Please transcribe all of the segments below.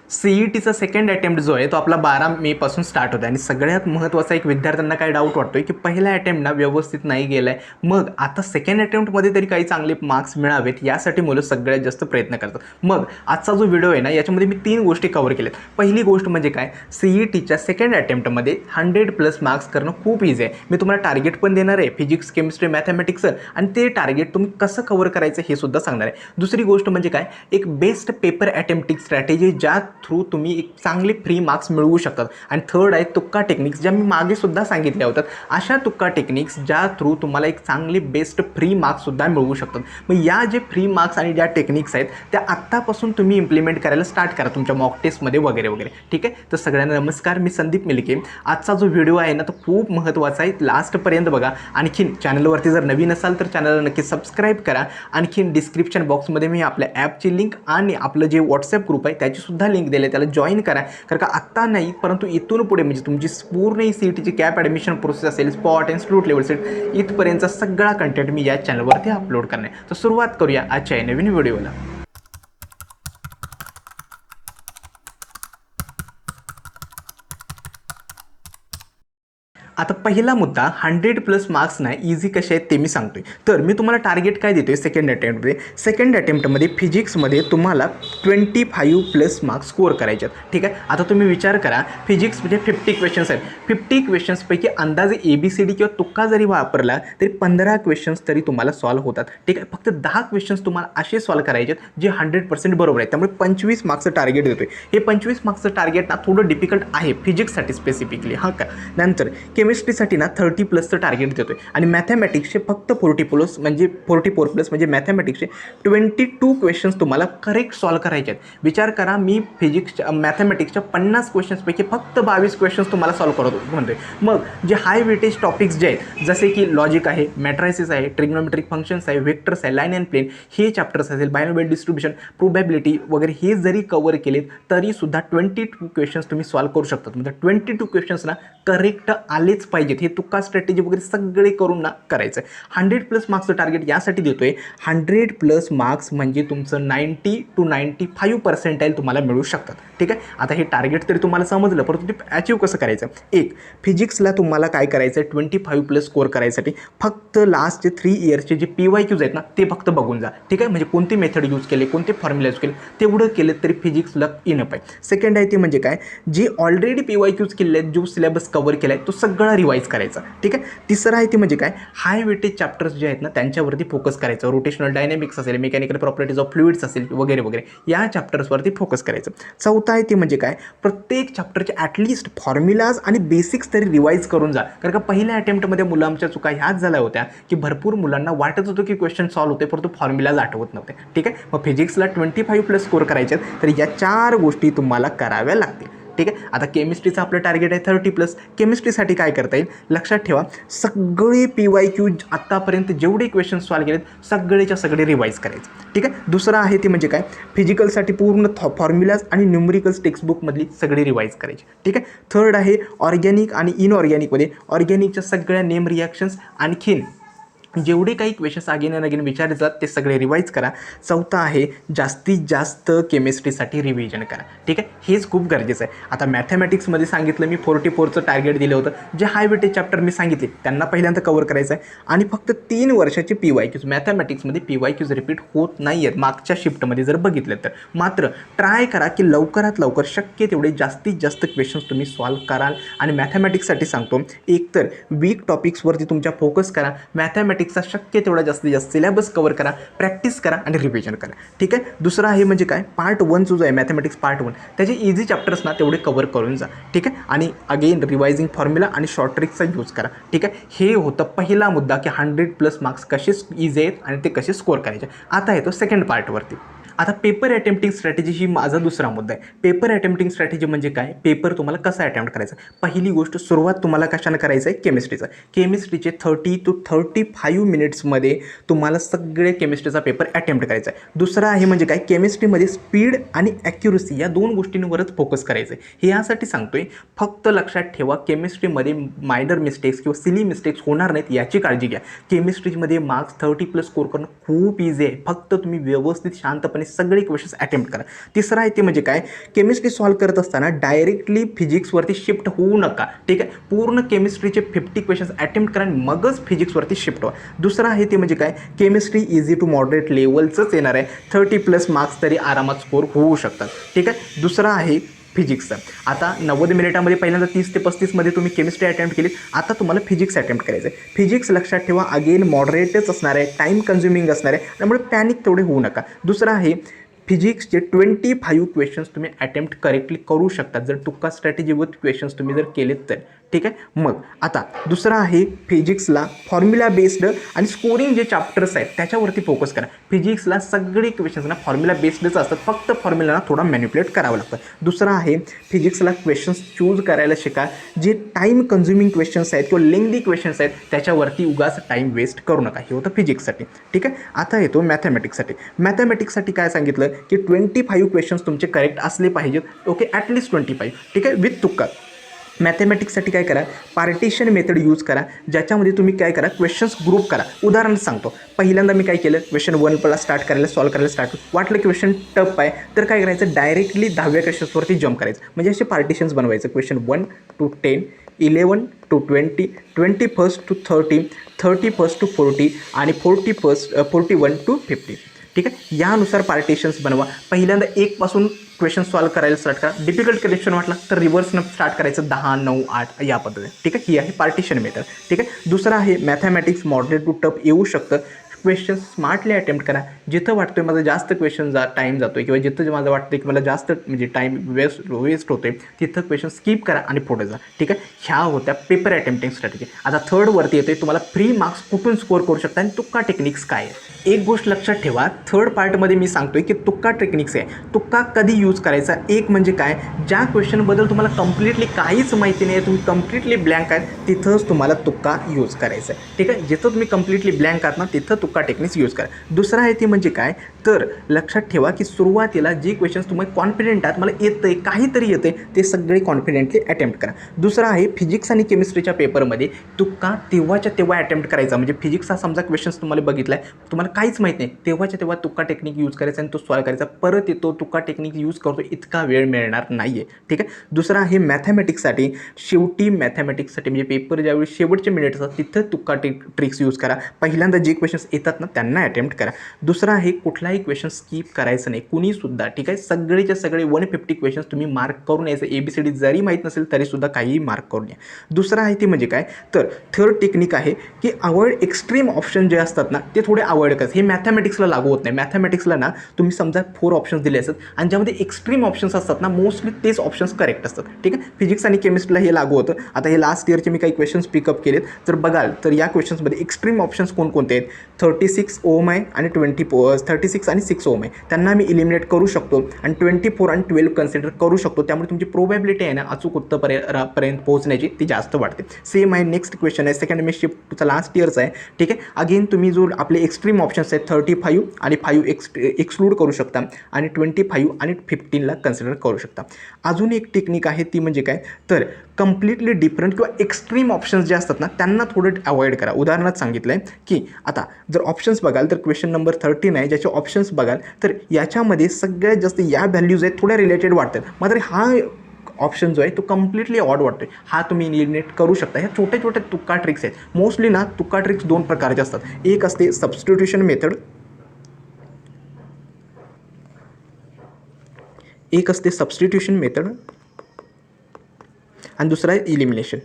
CETचा second attempt जो आहे तो आपला 12 मे पासून स्टार्ट होतो आणि सगळ्यात महत्त्वाचा एक विद्यार्थ्यांना काय डाऊट वाटतोय की पहिला अटेम्प्ट व्यवस्थित नाही गेलाय, मग आता सेकंड अटेम्प्टमध्ये तरी काही चांगले मार्क्स मिळावेत यासाठी मुलं सगळ्यात जास्त प्रयत्न करतात. मग आजचा जो व्हिडिओ आहे याच्यामध्ये मी 3 गोष्टी कव्हर केल्यात. पहिली गोष्ट म्हणजे काय, CETच्या सेकंड अटेम्प्टमध्ये 100+ मार्क्स करणं खूप इझी आहे. मी तुम्हाला टार्गेट पण देणार आहे फिजिक्स, केमिस्ट्री, मॅथमॅटिक्सचं, आणि ते टार्गेट तुम्ही कसं कव्हर करायचं हे सुद्धा सांगणार आहे. दुसरी गोष्ट म्हणजे काय, एक बेस्ट पेपर अटेम्प्टिंग स्ट्रॅटेजी ज्या थ्रू तुम्ही एक चांगले फ्री मार्क्स मिळवू शकतात. आणि थर्ड आहे तुक्का टेक्निक्स, ज्या मी मागे सुद्धा सांगितल्या होत्या. अशा तुक्का टेक्निक्स ज्या थ्रू तुम्हाला एक चांगले बेस्ट फ्री मार्क्ससुद्धा मिळवू शकतात. मग या जे फ्री मार्क्स आणि ज्या टेक्निक्स आहेत त्या आत्तापासून तुम्ही इम्प्लिमेंट करायला स्टार्ट करा तुमच्या मॉक टेस्टमध्ये वगैरे वगैरे. ठीक आहे, तर सगळ्यांना नमस्कार, मी संदीप मिलके. आजचा जो व्हिडिओ आहे तो खूप महत्त्वाचा आहे, लास्टपर्यंत बघा. आणखीन चॅनलवरती जर नवीन असाल तर चॅनलला नक्की सबस्क्राईब करा. आणखीन डिस्क्रिप्शन बॉक्समध्ये मी आपल्या ॲपची लिंक आणि आपलं जे व्हॉट्सअप ग्रुप आहे त्याचीसुद्धा लिंक दिली आहे, त्याला जॉईन करा. कारण का आत्ता नाही परंतु इथून पुढे म्हणजे तुमची पूर्ण CETची कॅप ॲडमिशन प्रोसेस असेल, स्पॉट इन्स्टिट्यूट लेवल सेट इथपर्यंतचा सगळा कंटेंट मी या चॅनलवरती अपलोड करणार आहे. तर सुरुवात करूया आजच्या नवीन व्हिडिओला. आता पहिला मुद्दा, 100+ मार्क्स इझी कसे आहेत ते मी सांगतोय. तर मी तुम्हाला टार्गेट काय देतोय सेकंड अटेम्प्टमध्ये. सेकंड अटेम्प्टमध्ये फिजिक्समध्ये तुम्हाला 25+ मार्क्स स्कोअर करायचे आहेत. ठीक आहे, आता तुम्ही विचार करा, फिजिक्स म्हणजे 50 क्वेश्चन्स आहेत. 50 क्वेश्चन्सपैकी अंदाजे ABCD किंवा तुक्का जरी वापरला तरी 15 क्वेश्चन्स तरी तुम्हाला सॉल्व्ह होतात. ठीक आहे, फक्त 10 क्वेश्चन्स तुम्हाला असे सॉल्व्ह करायचे आहेत जे 100% बरोबर आहेत. त्यामुळे 25 मार्क्सचं टार्गेट देतोय. हे 25 मार्क्सचं टार्गेट थोडं डिफिकल्ट आहे फिजिक्ससाठी स्पेसिफिकली. हां का, नंतर केमिस्ट्रीसाठी 30+चं टार्गेट देतोय आणि मॅथमॅटिक्सचे फक्त 44 म्हणजे 44+ म्हणजे मॅथमॅटिक्सचे 22 क्वेश्चन्स तुम्हाला करेक्ट सॉल्व्ह करायचे आहेत. विचार करा, मी फिजिक्सच्या मॅथमॅटिक्सच्या 50 क्वेश्चन्सपैकी फक्त 22 क्वेश्चन्स तुम्हाला सॉल्व्ह करतो म्हणतोय. मग जे हाय वेटेज टॉपिक्स जे आहेत जसे की लॉजिक आहे, मॅट्रायसिस आहे, ट्रिग्नोमेट्रिक फंक्शन्स आहे, वेक्टर्स आहे, लाईन अँड प्लेन, हे चॅप्टर्स असेल, बायनोमियल डिस्ट्रीब्युशन, प्रोबॅबिलिटी वगैरे, हे जरी कव्हर केलेत तरीसुद्धा 22 क्वेश्चन्स तुम्ही सॉल्व्ह करू शकतात. म्हणजे 22 क्वेश्चन्स करेक्ट आलेच पाहिजेत. हे तुक्का स्ट्रॅटेजी वगैरे सगळे करून करायचं आहे. 100+ मार्क्सचं टार्गेट यासाठी देतोय. 100+ मार्क्स म्हणजे तुमचं 90 to 95% तुम्हाला मिळू शकतात. ठीक आहे, आता हे टार्गेट तरी तुम्हाला समजलं, परंतु ते अचीव कसं करायचं. एक, फिजिक्सला तुम्हाला काय करायचं आहे, 25+ स्कोअर करायसाठी फक्त लास्टचे 3 इयर्सचे जे PYQs आहेत ते फक्त बघून जा. ठीक आहे, म्हणजे कोणते मेथड यूज केले, कोणते फॉर्म्युला यूज केले तेवढं केलं तरी फिजिक्सला इनफ आहे. सेकंड आहे ते म्हणजे काय, जे ऑलरेडी PYQs केले आहेत, जो सिलेबस कव्हर केला आहे तो सगळा रिवाईज करायचा. ठीक आहे, तिसरं आहे ते म्हणजे काय, हाय वेटेज चॅप्टर्स जे आहेत त्यांच्यावरती फोकस करायचं. रोटेशनल डायनॅमिक्स असेल, मेकॅनिकल प्रॉपर्टीज ऑफ फ्लुइड्स असेल वगैरे वगैरे, या चॅप्टर्सवरती फोकस करायचं. चौथा आहे ते म्हणजे काय, प्रत्येक चॅप्टरचे ॲटलिस्ट फॉर्म्युलाज आणि बेसिक्स तरी रिवाईज करून जा. कारण का पहिल्या अटेम्प्टमध्ये मुलांच्या चुका ह्याच झाल्या होत्या की भरपूर मुलांना वाटत होतं की क्वेश्चन सॉल्व्ह होते परंतु फॉर्म्युलाज आठवत नव्हते. ठीक आहे, मग फिजिक्सला 25+ स्कोअर करायचे आहेत तर या 4 गोष्टी तुम्हाला कराव्या लागतील. ठीक आहे, आता केमिस्ट्रीचं आपलं टार्गेट आहे 30+. केमिस्ट्रीसाठी काय करता येईल, लक्षात ठेवा, सगळे PYQ आत्तापर्यंत जेवढे क्वेश्चन सॉल्व्ह केलेत सगळेच्या सगळे रिवाईज करायचे. ठीक आहे, दुसरं आहे ते म्हणजे काय, फिजिकलसाठी पूर्ण फॉर्म्युलाज आणि न्यूमरिकल्स टेक्स्टबुकमधली सगळी रिवाईज करायची. ठीक आहे, थर्ड आहे ऑर्गॅनिक आणि इनऑर्गॅनिकमध्ये ऑर्गॅनिकच्या सगळ्या नेम रिॲक्शन्स, आणखीन जेवढे काही क्वेश्चन्स अगेन अँड अगेन विचारले जातात ते सगळे रिवाईज करा. चौथा आहे जास्तीत जास्त केमिस्ट्रीसाठी रिव्हिजन करा. ठीक आहे, हेच खूप गरजेचं आहे. आता मॅथमॅटिक्समध्ये सांगितलं मी 44चं टार्गेट दिलं होतं. जे हाय वेटेज चॅप्टर मी सांगितले त्यांना पहिल्यांदा कव्हर करायचं आहे आणि फक्त 3 वर्षाचे PYQs. मॅथमॅटिक्समध्ये PYQs रिपीट होत नाही आहेत मागच्या शिफ्टमध्ये जर बघितलं तर. मात्र ट्राय करा की लवकरात लवकर शक्य तेवढे जास्तीत जास्त क्वेश्चन्स तुम्ही सॉल्व्ह कराल. आणि मॅथमॅटिक्ससाठी सांगतो, एकतर वीक टॉपिक्सवरती तुमच्या फोकस करा, मॅथमॅटिक्सचा शक्य तेवढा जास्तीत जास्त सिलेबस कव्हर करा, प्रॅक्टिस करा आणि रिव्हिजन करा. ठीक आहे, दुसरं आहे म्हणजे काय, पार्ट 1 जो आहे मॅथमॅटिक्स पार्ट 1 त्याचे इझी चॅप्टर्स तेवढे कव्हर करून जा. ठीक आहे, आणि अगेन रिवायझिंग फॉर्म्युला आणि शॉर्ट ट्रिकचा यूज करा. ठीक आहे, हे होतं पहिला मुद्दा की 100+ मार्क्स कसे इझी आहेत आणि ते कसे स्कोअर करायचे. आता येतो सेकंड पार्टवरती. आता पेपर अटेम्प्टिंग स्ट्रॅटेजी ही माझा दुसरा मुद्दा आहे. पेपर अटेम्प्टिंग स्ट्रॅटेजी म्हणजे काय, पेपर तुम्हाला कसा अटेम्प्ट करायचा. पहिली गोष्ट, सुरुवात तुम्हाला कशाने करायचं आहे, केमिस्ट्रीचं. केमिस्ट्रीचे 30 to 35 मिनिट्समध्ये तुम्हाला सगळे केमिस्ट्रीचा पेपर अटेम्प्ट करायचा आहे. दुसरा आहे म्हणजे काय, केमिस्ट्रीमध्ये स्पीड आणि ॲक्युरसी या 2 गोष्टींवरच फोकस करायचं आहे. हे यासाठी सांगतोय, फक्त लक्षात ठेवा केमिस्ट्रीमध्ये मायनर मिस्टेक्स किंवा सिली मिस्टेक्स होणार नाहीत याची काळजी घ्या. केमिस्ट्रीमध्ये मार्क्स 30+ स्कोअर करणं खूप इझी आहे. फक्त तुम्ही व्यवस्थित शांतपणे आणि सगळे क्वेश्चन्स अटेम्प्ट करा. तिसरं आहे ते म्हणजे काय, केमिस्ट्री सॉल्व्ह करत असताना डायरेक्टली फिजिक्सवरती शिफ्ट होऊ नका. ठीक आहे, पूर्ण केमिस्ट्रीचे 50 क्वेश्चन्स अटेम्प्ट करा आणि मगच फिजिक्सवरती शिफ्ट व्हा. दुसरं आहे ते म्हणजे काय, केमिस्ट्री इझी टू मॉडरेट लेवलचंच येणार आहे. 30+ मार्क्स तरी आरामात स्कोर होऊ शकतात. ठीक आहे. दुसरं आहे फिजिक्सचं. आता 90 मिनिटामध्ये पहिल्यांदा 30 ते 35मध्ये तुम्ही केमिस्ट्री अटेम्प्ट केली, आता तुम्हाला फिजिक्स अटेम्प्ट करायचं आहे. फिजिक्स लक्षात ठेवा, अगेन मॉडरेटच असणार आहे, टाईम कन्झ्युमिंग असणार आहे, त्यामुळे पॅनिक तेवढे होऊ नका. दुसरं आहे फिजिक्सचे 25 क्वेश्चन्स तुम्ही अटेम्प्ट करेक्टली करू शकता जर तुक्का स्ट्रॅटेजी विथ क्वेश्चन्स तुम्ही जर केलेत तर. ठीक आहे. मग आता दुसरं आहे फिजिक्सला फॉर्म्युला बेस्ड आणि स्कोरिंग जे चॅप्टर्स आहेत त्याच्यावरती फोकस करा. फिजिक्सला सगळे क्वेश्चन्स ना फॉर्म्युला बेस्डच असतात, फक्त फॉर्म्युलाना थोडा मॅन्युप्युलेट करावं लागतं. दुसरं आहे फिजिक्सला क्वेश्चन्स चूज करायला शिका, जे टाईम कन्झ्युमिंग क्वेश्चन्स आहेत किंवा लेंदी क्वेश्चन्स आहेत त्याच्यावरती उगाच टाईम वेस्ट करू नका. हे होतं फिजिक्ससाठी. ठीक आहे. आता येतो मॅथमॅटिक्ससाठी. मॅथमॅटिक्ससाठी काय सांगितलं की 25 क्वेश्चन्स तुमचे करेक्ट असले पाहिजेत. Okay, at least 25. ठीक आहे, विथ तुक्का. मॅथमॅटिक्ससाठी काय करा, पार्टिशन मेथड यूज करा, ज्याच्यामध्ये तुम्ही काय करा, क्वेश्चन्स ग्रुप करा. उदाहरण सांगतो, पहिल्यांदा मी काय केलं, क्वेश्चन 1 स्टार्ट करायला, सॉल्व करायला स्टार्ट वाटलं क्वेश्चन टफ आहे तर काय करायचं, डायरेक्टली 10व्या क्वेश्चन्सवरती जम्प करायचं. म्हणजे असे पार्टिशन्स बनवायचं, question 1 to 10, 11 to 20, 21 to 30, 31 to 40 आणि 41 to 50. ठीक आहे, यानुसार पार्टिशन्स बनवा. पहिल्यांदा 1 पासून क्वेश्चन सॉल्व करायला स्टार्ट करा. डिफिकल्ट क्वेश्चन वाटला तर रिव्हर्सनं स्टार्ट करायचं 10, 9, 8 या पद्धतीने. ठीक आहे, ही आहे पार्टिशन मेथड. ठीक आहे. दुसरं आहे मॅथमॅटिक्स मॉडरेट टू टफ येऊ शकतं. क्वेश्चन स्मार्टली अटेम्प्ट करा. जिथं वाटतोय माझा जास्त क्वेश्चन टाईम जातोय किंवा जिथं माझं वाटतं की मला जास्त म्हणजे टाईम वेस्ट होतोय तिथं क्वेश्चन स्किप करा आणि पुढे जा. ठीक आहे, ह्या होत्या पेपर अटेम्प्टिंग स्ट्रॅटेजी. आता थर्डवरती येते, तुम्हाला फ्री मार्क्स कुठून स्कोर करू शकता आणि तुक्का टेक्निक्स काय आहे. एक गोष्ट लक्षात ठेवा, थर्ड पार्टमध्ये मी सांगतोय की तुक्का टेक्निक्स आहे. तुक्का कधी यूज करायचा, एक म्हणजे काय, ज्या क्वेश्चनबद्दल तुम्हाला कम्प्लिटली काहीच माहिती नाही आहे, तुम्ही कम्प्लिटली ब्लँक आहे, तिथंच तुम्हाला तुक्का यूज करायचा आहे. ठीक आहे, जिथं तुम्ही कम्प्लिटली ब्लँक आहात ना तिथं तुक्का टेक्निक्स यूज करा. दुसरं आहे ते म्हणजे काय, तर लक्षात ठेवा की सुरुवातीला जे क्वेश्चन्स तुम्ही कॉन्फिडेंट आहात, मला येतं आहे काहीतरी येतं आहे, ते सगळे कॉन्फिडेंटली अटेम्प्ट करा. दुसरं आहे फिजिक्स आणि केमिस्ट्रीच्या पेपरमध्ये तुक्का तेव्हाच्या तेव्हा अटेम्प्ट करायचा. म्हणजे फिजिक्सचा समजा क्वेश्चन्स तुम्हाला बघितला आहे, तुम्हाला काहीच माहीत नाही, तेव्हाच्या तेव्हा तुक्का टेक्निक यूज करायचा आणि तो सॉल्व करायचा. परत येतो तुक्का टेक्निक यूज करतो, इतका वेळ मिळणार नाही आहे. ठीक आहे. दुसरं आहे मॅथमॅटिक्ससाठी, शेवटी मॅथमॅटिक्ससाठी म्हणजे पेपर ज्यावेळी शेवटचे मिनिट्स असतात तिथं तुक्का ट्रिक्स यूज करा. पहिल्यांदा जे क्वेश्चन्स येतात ना त्यांना अटेम्प्ट करा. दुसरं आहे कुठलाही क्वेश्चन स्किप करायचं नाही, कुणीसुद्धा. ठीक आहे, सगळेच्या सगळे 150 क्वेश्चन्स तुम्ही मार्क करून यायचं. ABCD जरी माहीत नसेल तरीसुद्धा काहीही मार्क करून या. दुसरं आहे ते म्हणजे काय, तर थर्ड टेक्निक आहे की अवॉइड एक्स्ट्रीम ऑप्शन जे असतात ना ते थोडे अवॉइड करायचं. हे मॅथमॅटिक्सला लागू होत नाही. मॅथमॅटिक्सला ना तुम्ही समजा 4 ऑप्शन्स दिले असतात आणि ज्यामध्ये एक्स्ट्रीम ऑप्शन्स असतात ना मोस्टली तेच ऑप्शन्स करेक्ट असतात. ठीक आहे, फिजिक्स आणि केमिस्ट्रीला हे लागू होतं. आता हे लास्ट इयरचे मी काही क्वेश्चन्स पिकअप केलेत, तर बघाल तर या क्वेश्चन्समध्ये एक्स्ट्रीम ऑप्शन्स कोणकोणते आहेत, 36 ओम आहे आणि 36 आणि 6 ओम आहे, त्यांना मी इलिमिनेट करू शकतो आणि 24 आणि 12 कन्सिडर करू शकतो. त्यामुळे तुमची प्रोबॅबिलिटी आहे ना अचूक उत्तरपर्यंत पोहोचण्याची ती जास्त वाढते. सेम आहे नेक्स्ट क्वेश्चन आहे सेकंड सेमेस्टरचा लास्ट इयरचा आहे. ठीक आहे, अगेन तुम्ही जो आपले एक्स्ट्रीम ऑप्शन्स आहेत 35 आणि 5 एक्सक्लूड करू शकता आणि 25 आणि 15ला कन्सिडर करू शकता. अजून एक टेक्निक आहे ती म्हणजे काय, तर कम्प्लिटली डिफरंट किंवा एक्स्ट्रीम ऑप्शन्स जे असतात ना त्यांना थोडं अवॉइड करा. उदाहरणार्थ सांगितलं आहे की आता जर ऑप्शन्स बघाल तर क्वेश्चन नंबर 13 आहे, ज्याचे ऑप्शन्स बघाल तर याच्यामध्ये सगळ्यात जास्त या व्हॅल्यूज आहेत थोड्या रिलेटेड वाटतात, मात्र हा ऑप्शन जो आहे तो कम्प्लिटली ऑड वाटतोय, हा तुम्ही इलिमिनेट करू शकता. ह्या छोटे छोटे तुक्का ट्रिक्स आहेत. मोस्टली ना तुक्का ट्रिक्स 2 प्रकारचे असतात. एक असते सबस्टिट्यूशन मेथड, आणि दुसरा आहे इलिमिनेशन.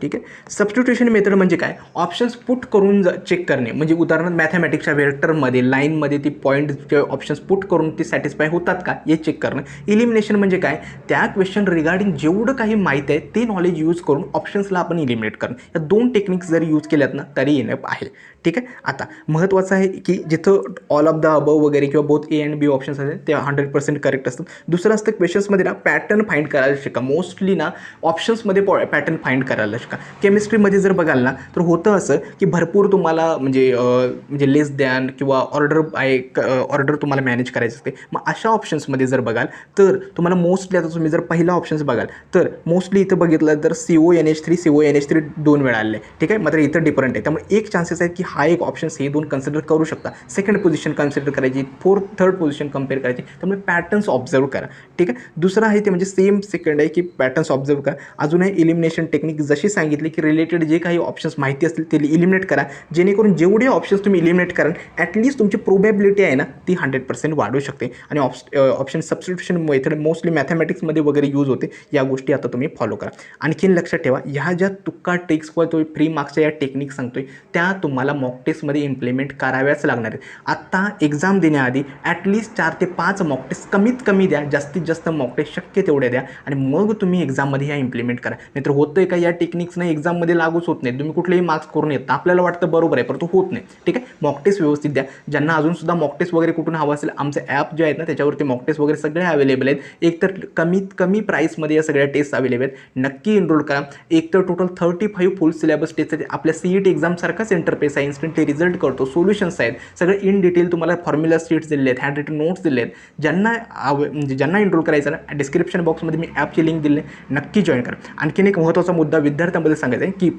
ठीक आहे, सबस्टिट्यूशन मेथड म्हणजे काय, ऑप्शन्स पुट करून चेक करणे. म्हणजे उदाहरणार्थ मॅथमॅटिक्सच्या वेक्टरमध्ये लाईनमध्ये ती पॉईंटचे ऑप्शन्स पुट करून ते सॅटिस्फाय होतात का हे चेक करणं. इलिमिनेशन म्हणजे काय, त्या क्वेश्चन रिगार्डिंग जेवढं काही माहिती आहे ते नॉलेज यूज करून ऑप्शन्सला आपण इलिमिनेट करणं. या 2 टेक्निक्स जर यूज केल्यात ना तरी इनफ आहे. ठीक आहे, आता महत्त्वाचं आहे की जिथं ऑल ऑफ द अबव वगैरे किंवा both A and B options आहेत ते 100% करेक्ट असतात. दुसरं असतं क्वेश्चन्समध्ये ना पॅटर्न फाइंड करायला शिका. मोस्टली ना ऑप्शन्समध्ये पॅटर्न फाइंड करायला शकता. केमिस्ट्रीमध्ये जर बघाल ना तर होतं असं की भरपूर तुम्हाला म्हणजे लेस दॅन किंवा ऑर्डर तुम्हाला मॅनेज करायचं असते. मग अशा ऑप्शन्समध्ये जर बघाल तर तुम्हाला मोस्टली, आता तुम्ही जर पहिला ऑप्शन्स बघाल तर मोस्टली इथं बघितलं तर CONH3 2 वेळा आले, ठीक आहे. मात्र इथं डिफरंट आहे, त्यामुळे एक चान्सेस आहेत की हा एक ऑप्शन्स हे 2 कन्सिडर करू शकता. सेकंड पोझिशन कन्सिडर करायची, थर्ड पोझिशन कम्पेअर करायची, त्यामुळे पॅटर्न्स ऑब्झर्व करा, ठीक आहे. दुसरं आहे ते म्हणजे सेम सेकंड आहे की पॅटर्न्स ऑब्झर्व करा. अजून आहे इलिमिनेशन टेक्निक, जशी सांगितली की रिलेटेड जे काही ऑप्शन्स माहिती असतील ते इलिमिनेट करा, जेणेकरून जेवढे ऑप्शन्स तुम्ही इलिमिनेट कराल ॲटलीस्ट तुमची प्रोबॅबिलिटी आहे ना ती 100% वाढू शकते. आणि ऑप्शन सबस्टिट्यूशन मेथड मोस्टली मॅथमॅटिक्समध्ये वगैरे यूज होते. या गोष्टी आता तुम्ही फॉलो करा. आणखीन लक्षात ठेवा, ह्या ज्या तुक्का ट्रिक्स किंवा तो फ्री मार्क्सच्या या टेक्निक सांगतोय त्या तुम्हाला मॉक टेस्टमध्ये इम्प्लिमेंट कराव्याच लागणार आहेत. आत्ता एक्झाम देण्याआधी ॲटलीस्ट 4 ते 5 मॉक टेस्ट कमीत कमी द्या, जास्तीत जास्त मॉक टेस्ट शक्य तेवढ्या द्या आणि मग तुम्ही एक्झाममध्ये ह्या इम्प्लिमेंट करा. नाहीतर होतं आहे का या टेक्निक्सनं एक्झाममध्ये लागूच होत नाही, तुम्ही कुठलेही मार्क्स करून येत, आपल्याला वाटतं बरोबर आहे परंतु होत नाही, ठीक आहे. मॉक टेस्ट व्यवस्थित द्या. ज्यांना अजूनसुद्धा मॉक टेस्ट वगैरे कुठून हवं असेल, आमचे ॲप जे आहेत ना त्याच्यावरती मॉक टेस्ट वगैरे सगळे अवेलेबल आहेत. एक तर कमीत कमी प्राईसमध्ये या सगळ्या टेस्ट अवेलेबल आहेत, नक्की एनरोल करा. एक तर टोटल 35 फुल सिलेबस टेस्ट आहेत. आपल्या CET एक्झामसारखाच इंटरफेस आहे, इन्स्टंटली रिझल्ट करतो, सोल्युशन्स आहेत, सगळे इन डिटेल तुम्हाला फॉर्म्युला शीट्स दिले आहेत, हँड रिटन नोट्स दिले आहेत. ज्यांना एनरोल करायचं ना डिस्क्रिप्शन बॉक्समध्ये मी ॲपची लिंक दिली आहे, नक्की जॉईन करा. आणखीन एक महत्त्वाचा मुद्दा विद्यार्थ्यांबद्दल सांगायचा आहे की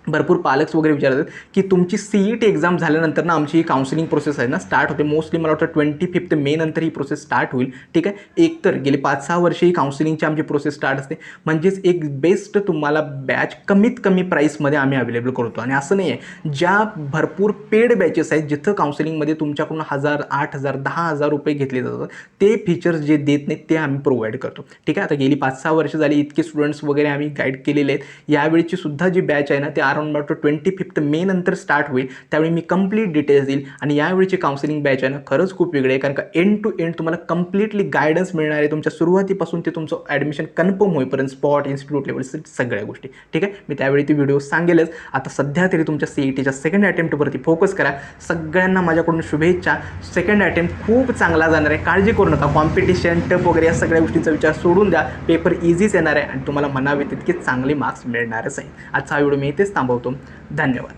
भरपूर पालक वगैरे विचारतात की तुमची CET एक्झाम झाल्यानंतर ना आमची ही काउन्सिलिंग प्रोसेस आहे ना स्टार्ट होते. मोस्टली मला वाटतं 25 मे नंतर ही प्रोसेस स्टार्ट होईल, ठीक आहे. एक तर गेले 5-6 वर्षे ही काउन्सिलिंगची आमची प्रोसेस स्टार्ट असते, म्हणजेच एक बेस्ट तुम्हाला बॅच कमीत कमी प्राईसमध्ये आम्ही अवेलेबल करतो. आणि असं नाही आहे, ज्या भरपूर पेड बॅचेस आहेत जिथं काउन्सिलिंगमध्ये तुमच्याकडून 1000, 8000, 10,000 रुपये घेतले जातात, ते फीचर्स जे देत नाहीत ते आम्ही प्रोव्हाइड करतो, ठीक आहे. आता गेली 5-6 वर्ष झाली, इतके स्टुडंट्स वगैरे आम्ही गाईड केलेले आहेत. यावेळीची सुद्धा जी बॅच आहे ना ते अराउंड मला 25 मे नंतर स्टार्ट होईल, त्यावेळी मी कंप्लीट डिटेल्स देईल. आणि यावेळीची काउन्सिलिंग बॅच आहे ना खरंच खूप वेगळी आहे, कारण का एंड टू एंड तुम्हाला कंप्लीटली गायडन्स मिळणार आहे तुमच्या सुरुवातीपासून ते तुमचं ॲडमिशन कन्फर्म होईपर्यंत, स्पॉट, इन्स्टिट्यूट लेवल सगळ्या गोष्टी, ठीक आहे. मी त्यावेळी ती व्हिडिओ सांगेलच. आता सध्या तरी तुमच्या CETच्या सेकंड अटेम्प्टवरती फोकस करा. सगळ्यांना माझ्याकडून शुभेच्छा. सेकंड अटेम्प्ट खूप चांगला जाणार आहे, काळजी करू नका. कॉम्पिटिशन, टफ वगैरे या सगळ्या गोष्टींचा विचार सोडून द्या. पेपर इझीच येणार आहे आणि तुम्हाला म्हणावे तितके चांगले मार्क्स मिळणारच आहे. आजचा हा व्हिडिओ मी इथेच थांबवतो. धन्यवाद.